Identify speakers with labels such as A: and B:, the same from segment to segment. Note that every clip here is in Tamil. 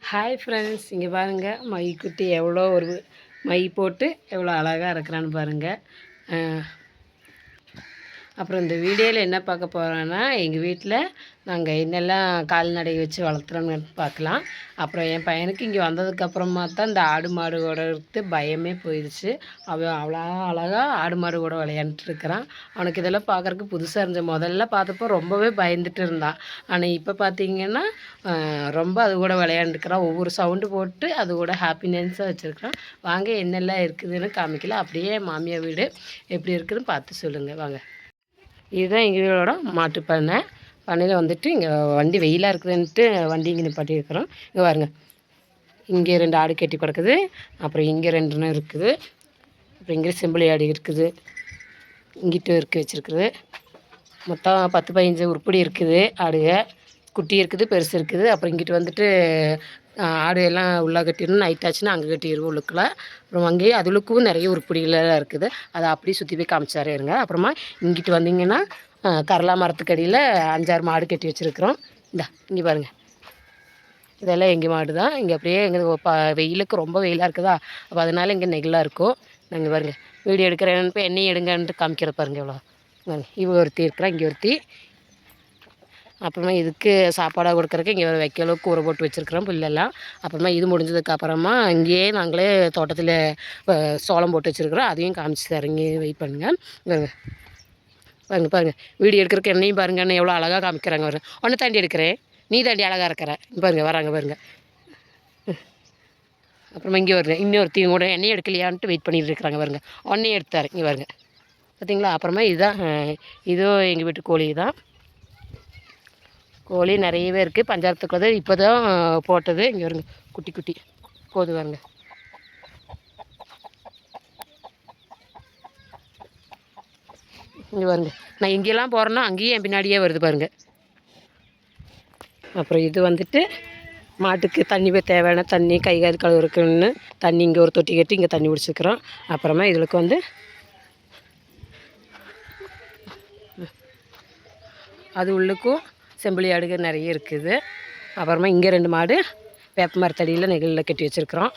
A: ஹாய் ஃப்ரெண்ட்ஸ், இங்கே பாருங்கள் மைக்குட்டி எவ்வளோ ஒரு மை போட்டு எவ்வளோ அழகாக இருக்கிறான்னு பாருங்கள். அப்புறம் இந்த வீடியோவில் என்ன பார்க்க போகிறோன்னா, எங்கள் வீட்டில் நாங்கள் என்னெல்லாம் கால்நடை வச்சு வளர்த்துறோன்னு பார்க்கலாம். அப்புறம் என் பையனுக்கு இங்கே வந்ததுக்கப்புறமா தான் இந்த ஆடு மாடு கூட இருந்து பயமே போயிடுச்சு. அவன் அவ்வளோ அழகாக ஆடு மாடு கூட விளையாண்டுட்டுருக்கிறான். அவனுக்கு இதெல்லாம் பார்க்குறக்கு புதுசாக இருந்துச்சு. முதல்ல பார்த்தப்போ ரொம்பவே பயந்துட்டு இருந்தான். ஆனால் இப்போ பார்த்திங்கன்னா ரொம்ப அது கூட விளையாண்டுக்கிறான். ஒவ்வொரு சவுண்டு போட்டு அது கூட ஹாப்பினஸ்ஸாக வச்சுருக்கிறான். வாங்க என்னெல்லாம் இருக்குதுன்னு காமிக்கலாம். அப்படியே மாமியார் வீடு எப்படி இருக்குதுன்னு பார்த்து சொல்லுங்கள் வாங்க. இதுதான் எங்களோட மாட்டு பண்ணையில் வந்துட்டு இங்கே வண்டி வெயிலாக இருக்குதுன்ட்டு வண்டி இங்கே நிப்பாட்டியிருக்கிறோம். இங்கே பாருங்க, இங்கே 2 ஆடு கட்டி கிடக்குது. அப்புறம் இங்கே 2 இருக்குது. அப்புறம் இங்கே செம்பிளி ஆடு இருக்குது. இங்கிட்டு வச்சுருக்குது. மொத்தம் 10-15 உருப்படி இருக்குது. ஆடுக குட்டி இருக்குது, பெருசு இருக்குது. அப்புறம் இங்கிட்டு வந்துட்டு ஆடு எல்லாம் உள்ளே கட்டிடணும். நைட் ஆச்சுன்னா அங்கே கட்டிடுவோம் உள்ளுக்குள்ள. அப்புறம் அங்கேயே அதுளுக்கும் நிறைய உருப்படிகளெல்லாம் இருக்குது. அதை அப்படியே சுற்றி போய் காமிச்சாரே இருங்க. அப்புறமா இங்கிட்டு வந்தீங்கன்னா கரலா மரத்துக்கடியில் 5-6 மாடு கட்டி வச்சுருக்குறோம். இங்கே பாருங்கள், இதெல்லாம் எங்கள் மாடு தான். இங்கே அப்படியே எங்கள் வெயிலுக்கு ரொம்ப வெயிலாக இருக்குதா, அப்போ அதனால் இங்கே நெகிலாக இருக்கும். நாங்கள் பாருங்கள் வீடியோ எடுக்கிறேன்னு போய் எண்ணெய் எடுங்கன்ட்டு காமிக்கிற பாருங்கள் எவ்வளோ. இவ ஒருத்தி இருக்கிறா, இங்கே ஒருத்தி. அப்புறமா இதுக்கு சாப்பாடாக கொடுக்குறக்கு இங்கே வைக்கலுக்கு ஊற போட்டு வச்சுருக்குறோம் புல்லெல்லாம். அப்புறமா இது முடிஞ்சதுக்கப்புறமா இங்கேயே நாங்களே தோட்டத்தில் சோளம் போட்டு வச்சுருக்குறோம். அதையும் காமிச்சு தரேங்க, வெயிட் பண்ணுங்கள். பாருங்கள் வீடியோ எடுக்கிறக்கு என்னையும் பாருங்கள், என்ன எவ்வளோ அழகாக காமிக்கிறாங்க. வரும் ஒன்று தாண்டி எடுக்கிறேன், நீ தாண்டி அழகாக இருக்கிற பாருங்கள், வராங்க பாருங்கள். அப்புறமா இங்கே வருங்க, இன்னொருத்தையும் கூட எண்ணெய் எடுக்கலையான்ட்டு வெயிட் பண்ணிட்டு இருக்கிறாங்க பாருங்க. ஒன்றையும் எடுத்தார் இங்கே பாருங்க, பார்த்தீங்களா. அப்புறமா இதுதான், இதுவும் எங்கள் வீட்டு கோழி தான். கோழி நிறையவே இருக்குது. பஞ்சாயத்துக்குள்ளது இப்போ தான் போட்டது. இங்கே வருங்க குட்டி குட்டி போது வாங்க. இங்கே பாருங்க, நான் இங்கெல்லாம் போகிறேன்னா அங்கேயும் என் பின்னாடியே வருது பாருங்கள். அப்புறம் இது வந்துட்டு மாட்டுக்கு தண்ணி தேவையான தண்ணி, கை கால் கழுவுறக்குன்னு தண்ணி இங்கே ஒரு தொட்டி கட்டி இங்கே தண்ணி பிடிச்சிக்கிறோம். அப்புறமா இதுக்கு வந்து அது உள்ளுக்கும் செம்பிளி ஆடுக நிறைய இருக்குது. அப்புறமா இங்கே 2 மாடு வேப்ப மரத்தடியில் நெகிழில் கட்டி வச்சுருக்குறோம்.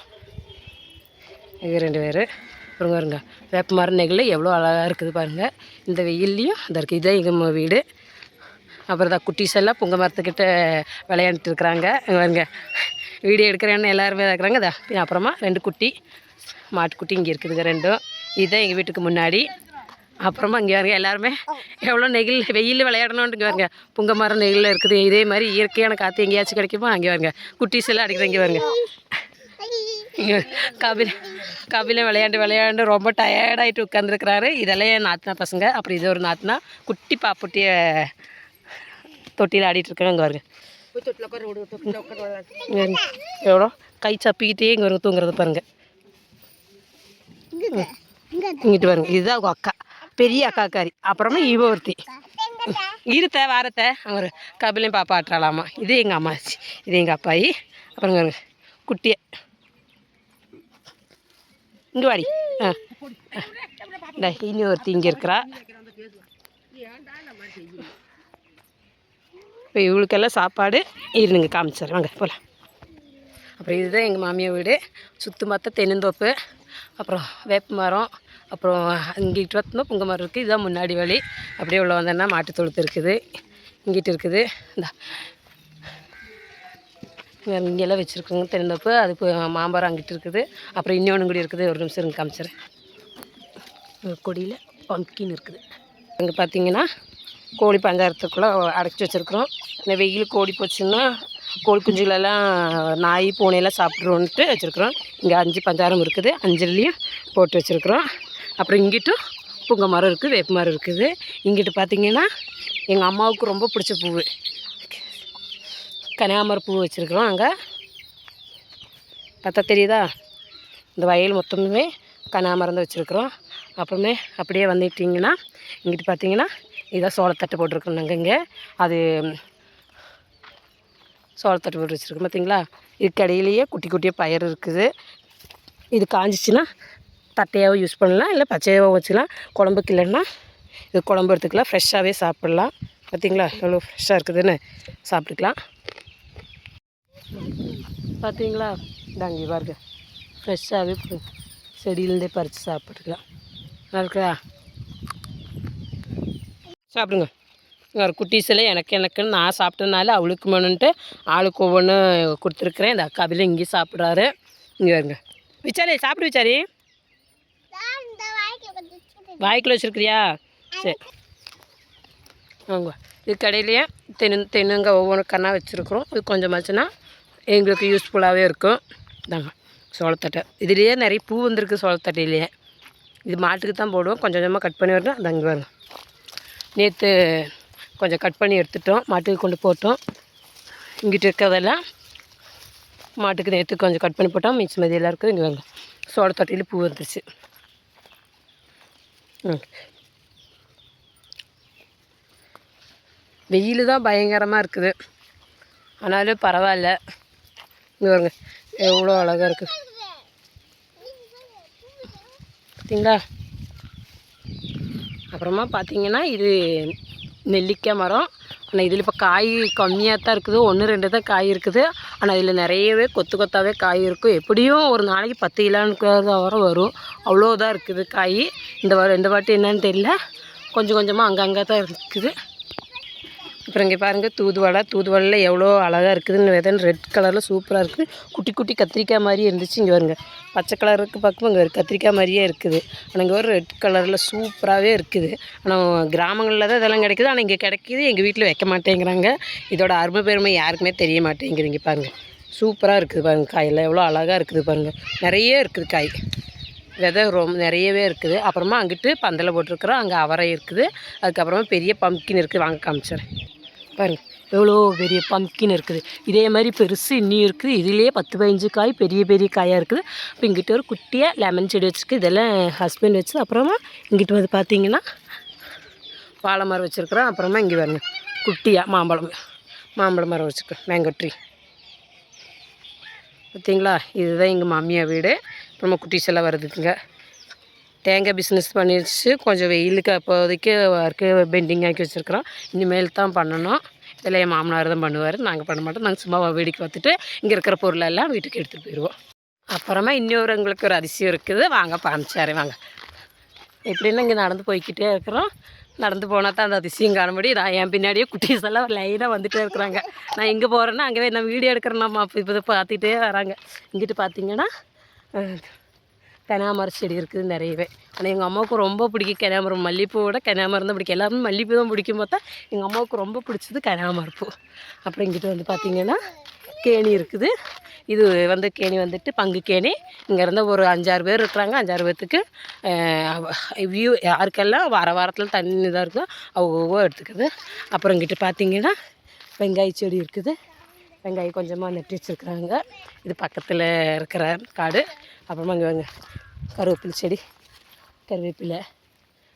A: இங்கே 2 பேர். அப்புறம் பாருங்க, வேப்ப மரம் நெகிழில் எவ்வளோ அழகாக இருக்குது பாருங்கள். இந்த வெயில்லையும் அதை இருக்குது. இதுதான் எங்கள் வீடு. அப்புறம் தான் குட்டீஸ் எல்லாம் புங்க மரத்துக்கிட்ட விளையாண்டுட்டு இருக்கிறாங்க. பாருங்க வீடியோ எடுக்கிறேன்னு எல்லாருமே இருக்கிறாங்க. அப்புறமா 2 குட்டி மாட்டுக்குட்டி இங்கே இருக்குதுங்க 2. இதுதான் எங்கள் வீட்டுக்கு முன்னாடி. அப்புறமா இங்கே பாருங்க, எல்லாருமே எவ்வளோ வெயில் விளையாடணுன்ட்டு இங்கே பாருங்க, புங்க மரம் நெகிழில் இருக்குது. இதே மாதிரி இயற்கையான காற்று எங்கேயாச்சும் கிடைக்குமா அங்கே பாருங்க, குட்டீஸ் எல்லாம் அடிக்கிறேன். இங்கே பாருங்க, இங்கே கபிலும் விளையாண்டு ரொம்ப டயர்டாகிட்டு உட்காந்துருக்குறாரு. இதெல்லாம் என் நாத்தினா பசங்க. அப்புறம் இது ஒரு நாத்தினா குட்டி பாப்புட்டிய தொட்டியில் ஆடிட்டுருக்காங்க. இங்கே பாருங்க எவ்வளோ கை சப்பிக்கிட்டே இங்கே வருங்க தூங்குறது பாருங்க. இங்கிட்டு பாருங்க, இதுதான் அவங்க அக்கா, பெரிய அக்காக்காரி. அப்புறமா இவ ஒருத்தி இருத்த வாரத்தை அவர் கபிலையும் பாப்பா ஆட்டுறாளாமா. இது எங்கள் அம்மாச்சி, இது எங்கள் அப்பாயி. அப்புறம் பாருங்க குட்டியை இங்கே வாடி. இனி ஒருத்தி இங்கே இருக்கிறா. இப்போ இவளுக்கெல்லாம் சாப்பாடு இருந்துங்க காமிச்சார் வாங்க போகலாம். அப்புறம் இதுதான் எங்கள் மாமியார் வீடு. சுற்று மற்ற தென்னந்தோப்பு, அப்புறம் வேப்ப மரம், அப்புறம் இங்கிட்டு பார்த்தோம்னா புங்க மரம் இருக்குது. இதுதான் முன்னாடி வழி. அப்படியே உள்ள வந்தோன்னா மாட்டு தொழுத்து இருக்குது. இங்கிட்டு இருக்குது. இங்கெல்லாம் வச்சுருக்குங்க தென்னந்தோப்பு. அது மாம்பரம் அங்கிட்டு இருக்குது. அப்புறம் இன்னொன்று கூட இருக்குது. ஒரு நிமிஷம் இங்கே காமிச்சிடுறேன். கொடியில் பம்கின் இருக்குது. அங்கே பார்த்தீங்கன்னா கோழி பஞ்சாயத்துக்குள்ளே அடைச்சி வச்சுருக்குறோம். இந்த வெயில் கோழி போச்சுன்னா கோழி குஞ்சுகளெல்லாம் நாய் பூனையெல்லாம் சாப்பிட்ருவோன்ட்டு வச்சுருக்குறோம். இங்கே 5 பஞ்சாரம் இருக்குது. 5லேயும் போட்டு வச்சுருக்குறோம். அப்புறம் இங்கிட்டும் புங்க மரம் இருக்குது, வேப்ப மரம் இருக்குது. இங்கிட்டு பார்த்திங்கன்னா எங்கள் அம்மாவுக்கு ரொம்ப பிடிச்ச பூ கனகாமரம் பூ வச்சுருக்குறோம். அங்கே பார்த்தா தெரியுதா, இந்த வயல் மொத்தமே கனகாமரம் தான் வச்சுருக்குறோம். அப்புறமே அப்படியே வந்துட்டிங்கன்னா இங்கிட்டு பார்த்திங்கன்னா இதான் சோளத்தட்டை போட்டிருக்கோம் நாங்கள். இங்கே அது சோளத்தட்டு போட்டு வச்சுருக்கோம் பார்த்தீங்களா. இதுக்கு இடையிலேயே குட்டி குட்டியாக பயிர் இருக்குது. இது காஞ்சிச்சின்னா தட்டையாகவும் யூஸ் பண்ணலாம், இல்லை பச்சையாகவும் வச்சுக்கலாம். குழம்புக்கு இல்லைன்னா இது குழம்பு எடுத்துக்கலாம், ஃப்ரெஷ்ஷாகவே சாப்பிட்லாம். பார்த்தீங்களா எவ்வளோ ஃப்ரெஷ்ஷாக இருக்குதுன்னு சாப்பிட்டுக்கலாம். பார்த்தீங்களா? இதாங்க பாருங்க, ஃப்ரெஷ்ஷாகவே செடியிலேருந்தே பறித்து சாப்பிட்டுக்கலாம். நல்லா இருக்கா? சாப்பிடுங்க. ஒரு குட்டீஸில் எனக்குன்னு நான் சாப்பிட்டதுனால அவளுக்கு வேணுன்ட்டு ஆளுக்கு ஒவ்வொன்று கொடுத்துருக்குறேன். இந்த அக்காபில் இங்கேயும் சாப்பிட்றாரு. இங்கே வருங்க விசாரி, சாப்பிடு விசாரி. வாய்க்குள்ள வச்சுருக்கிறியா? சரி வாங்க. இது கடையிலேயே தென்னுங்க ஒவ்வொன்று கண்ணா வச்சுருக்குறோம். இது கொஞ்சமாச்சுன்னா எங்களுக்கு யூஸ்ஃபுல்லாகவே இருக்கும். இதாங்க சோளத்தட்டை. இதுலேயே நிறைய பூ வந்திருக்கு சோளத்தட்டையிலேயே. இது மாட்டுக்கு தான் போடுவோம். கொஞ்சம் கொஞ்சமாக கட் பண்ணி வரணும். அது அங்கே வரணும். நேற்று கொஞ்சம் கட் பண்ணி எடுத்துட்டோம், மாட்டுக்கு கொண்டு போட்டோம். இங்கிட்ட இருக்கிறதெல்லாம் மாட்டுக்கு நேற்று கொஞ்சம் கட் பண்ணி போட்டோம். மிச்சம் மதி எல்லாம் இருக்குது. இங்கே வாங்க சோளத்தட்டையில் பூ வந்துருச்சு. வெயில் தான் பயங்கரமாக இருக்குது, ஆனாலும் பரவாயில்ல. இங்கே வருங்க எவ்வளோ அழகாக இருக்குது பார்த்தீங்களா? அப்புறமா பார்த்தீங்கன்னா இது நெல்லிக்காய் மரம். ஆனால் இதில் இப்போ காய் கம்மியாக தான் இருக்குது, 1-2 தான் காய் இருக்குது. ஆனால் இதில் நிறையவே கொத்து கொத்தாவே காய் இருக்கும். எப்படியும் ஒரு நாளைக்கு 10 கிலோன்னு வர வரும். அவ்வளோதான் இருக்குது காய். இந்த வாட்டி என்னன்னு தெரியல, கொஞ்சம் கொஞ்சமாக அங்கங்கே தான் இருக்குது. அப்புறம் இங்கே பாருங்கள் தூதுவளையில் எவ்வளோ அழகாக இருக்குதுன்னு விதன்னு ரெட் கலரில் சூப்பராக இருக்குது. குட்டி குட்டி கத்திரிக்காய் மாதிரியே இருந்துச்சு. இங்கே வருங்க பச்சை கலருக்கு பார்க்கும்போது இங்கே ஒரு கத்திரிக்காய் மாதிரியே இருக்குது. ஆனால் இங்கே ஒரு ரெட் கலரில் சூப்பராகவே இருக்குது. ஆனால் கிராமங்களில் தான் இதெல்லாம் கிடைக்குது, ஆனால் இங்கே கிடைக்கிது. எங்கள் வீட்டில் வைக்க மாட்டேங்கிறாங்க. இதோட அருமை பெருமை யாருக்குமே தெரிய மாட்டேங்குது. இங்கே பாருங்கள் சூப்பராக இருக்குது பாருங்கள், காயெல்லாம் எவ்வளோ அழகாக இருக்குது பாருங்கள். நிறைய இருக்குது காய், விதை ரொம்ப நிறையவே இருக்குது. அப்புறமா அங்கிட்டு பந்தலை போட்டிருக்குறோம், அங்கே அவரை இருக்குது. அதுக்கப்புறமா பெரிய பம்ப்கின் இருக்குது. வாங்க காமிச்சிடுறேன் பாருங்கள், எவ்வளோ பெரிய பம்ப்கின் இருக்குது. இதே மாதிரி பெருசு இன்னும் இருக்குது. இதிலேயே 10-15 காய் பெரிய பெரிய காயாக இருக்குது. இப்போ இங்கிட்ட ஒரு குட்டியாக லெமன் செடி வச்சுருக்கு. இதெல்லாம் ஹஸ்பண்ட் வச்சு. அப்புறமா இங்கிட்ட வந்து பார்த்திங்கன்னா வாழை மரம் வச்சுருக்குறோம். அப்புறமா இங்கே வரணும் குட்டியாக மாம்பழ மரம் வச்சுருக்கோம், மேங்கோ ட்ரீ. பார்த்திங்களா? இதுதான் எங்கள் மாமியார் வீடு. அப்புறமா குட்டீஸ் எல்லாம் வருதுங்க. தேங்காய் பிஸ்னஸ் பண்ணிடுச்சு. கொஞ்சம் வெயிலுக்கு அப்போதைக்கு ஒர்க்கு பெண்டிங் ஆக்கி வச்சுருக்குறோம். இனிமேல் தான் பண்ணணும். இதில் என் மாமனார் தான் பண்ணுவார், நாங்கள் பண்ண மாட்டோம். நாங்கள் சும்மா வேடிக்கை பார்த்துட்டு இங்கே இருக்கிற பொருளெல்லாம் வீட்டுக்கு எடுத்துகிட்டு போயிடுவோம். அப்புறமா இன்னொரு எங்களுக்கு ஒரு அதிசயம் இருக்குது, வாங்க காமிச்சாரே வாங்க. எப்படின்னா இங்கே நடந்து போய்கிட்டே இருக்கிறோம். நடந்து போனால் தான் அந்த அதிசயம் காண முடியும். நான் என் பின்னாடியே குட்டீஸ் எல்லாம் ஒரு லைனாக வந்துகிட்டே இருக்கிறாங்க. நான் எங்கே போகிறேன்னா அங்கே நான் வீடியோ எடுக்கிறேன்னாம்மா இப்போ பார்த்துட்டே வராங்க. இங்கிட்டு பார்த்திங்கன்னா கனகாமரம் செடி இருக்குது நிறையவே. ஆனால் எங்கள் அம்மாவுக்கு ரொம்ப பிடிக்கும் கனகாமரம். மல்லிகைப்பூவோட கனகாமரம் தான் பிடிக்கும். எல்லாருமே மல்லிகைப்பூ தான் பிடிக்கும். பார்த்தா எங்கள் அம்மாவுக்கு ரொம்ப பிடிச்சது கனகாமரப்பூ. அப்புறம் இங்கிட்ட வந்து பார்த்திங்கன்னா கேணி இருக்குது. இது வந்து கேணி வந்துட்டு பங்கு கேணி. இங்கேருந்து ஒரு 5-6 பேர் இருக்கிறாங்க. 5-6 பேர்த்துக்கு வியூ யாருக்கெல்லாம் வாரத்தில் தண்ணி இதாக இருக்குதோ அவங்க எடுத்துக்குது. அப்புறம் இங்கிட்ட பார்த்திங்கன்னா வெங்காய செடி இருக்குது. வெங்காயம் கொஞ்சமாக நட்டு வச்சுருக்குறாங்க. இது பக்கத்தில் இருக்கிற காடு. அப்புறமா இங்கே வாங்க கருவேப்பிலை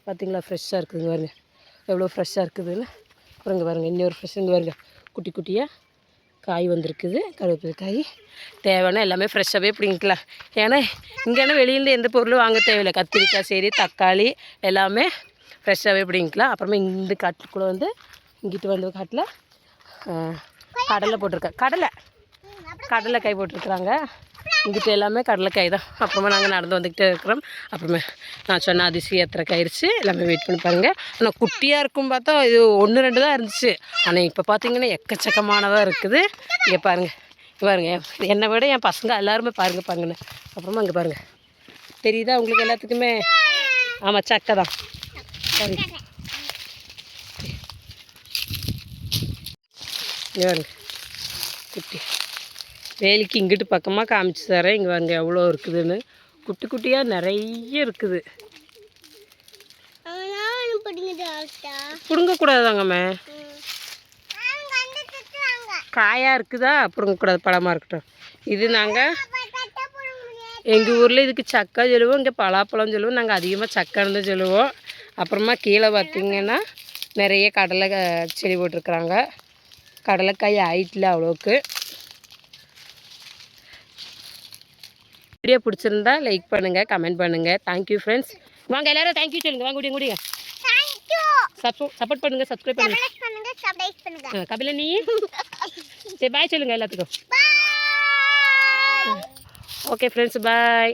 A: பார்த்திங்களா ஃப்ரெஷ்ஷாக இருக்குதுங்க. பாருங்க எவ்வளோ ஃப்ரெஷ்ஷாக இருக்குதுன்னு. அப்புறம் இங்கே பாருங்கள் இன்னொரு ஃப்ரெஷ். இங்கே பாருங்க குட்டி குட்டியாக காய் வந்திருக்குது. கருவேப்பிலை காய் தேவைன்னா எல்லாமே ஃப்ரெஷ்ஷாகவே பிடிங்கிக்கலாம். ஏன்னா இங்கேனா வெளியிலேருந்து எந்த பொருளும் வாங்க தேவையில்லை. கத்திரிக்காய் சரி, தக்காளி எல்லாமே ஃப்ரெஷ்ஷாகவே பிடிங்கிக்கலாம். அப்புறமா இந்த காட்டுக்குள்ளே வந்து இங்கிட்டு வந்து காட்டில் கடலை போட்டிருக்கேன். கடலைக்காய் போட்டிருக்குறாங்க. இங்கிட்ட எல்லாமே கடலைக்காய் தான். அப்புறமா நாங்கள் நடந்து வந்துக்கிட்டே இருக்கிறோம். அப்புறமே நான் சொன்ன அதிசயம் எத்தனை காயிருச்சு எல்லாமே வெயிட் பண்ணி பாருங்கள். ஆனால் குட்டியாக இருக்கும் பார்த்தா இது 1-2 தான் இருந்துச்சு. ஆனால் இப்போ பார்த்திங்கன்னா எக்கச்சக்கமானதாக இருக்குது. இங்கே பாருங்கள் என்னை விட என் பசங்க எல்லாருமே பாருங்கன்னு. அப்புறமா இங்கே பாருங்கள் தெரியுதா உங்களுக்கு எல்லாத்துக்குமே? ஆமாம் சக்கை தான். சரி இங்கே பாருங்க குட்டி வேலிக்கு இங்கிட்டு பக்கமாக காமிச்சு தரேன். இங்கே வாங்க எவ்வளோ இருக்குதுன்னு. குட்டி குட்டியாக நிறைய இருக்குது. பிடுங்கக்கூடாதாங்கம்மே, காயாக இருக்குதா பிடுங்கக்கூடாது, பழமாக இருக்கட்டும். இது நாங்கள் எங்கள் ஊரில் இதுக்கு சக்கை சொல்லுவோம், இங்கே பலாப்பழம் சொல்லுவோம். நாங்கள் அதிகமாக சக்கைன்னு தான் சொல்லுவோம். அப்புறமா கீழே பார்த்திங்கன்னா நிறைய கடலை செடி போட்டிருக்குறாங்க. கடலைக்காய் ஆயிட்டில் அவ்வளோக்கு. வீடியோ பிடிச்சிருந்தா லைக் பண்ணுங்கள், கமெண்ட் பண்ணுங்கள். Thank you friends. வாங்க எல்லோரும் தேங்க்யூ சொல்லுங்கள். வாங்க முடியுங்க சப்போர்ட் பண்ணுங்கள், சப்ஸ்கிரைப் பண்ணுங்கள். கபிலனி சரி பாய் சொல்லுங்கள் எல்லாத்துக்கும். ஓகே ஃப்ரெண்ட்ஸ், பாய்.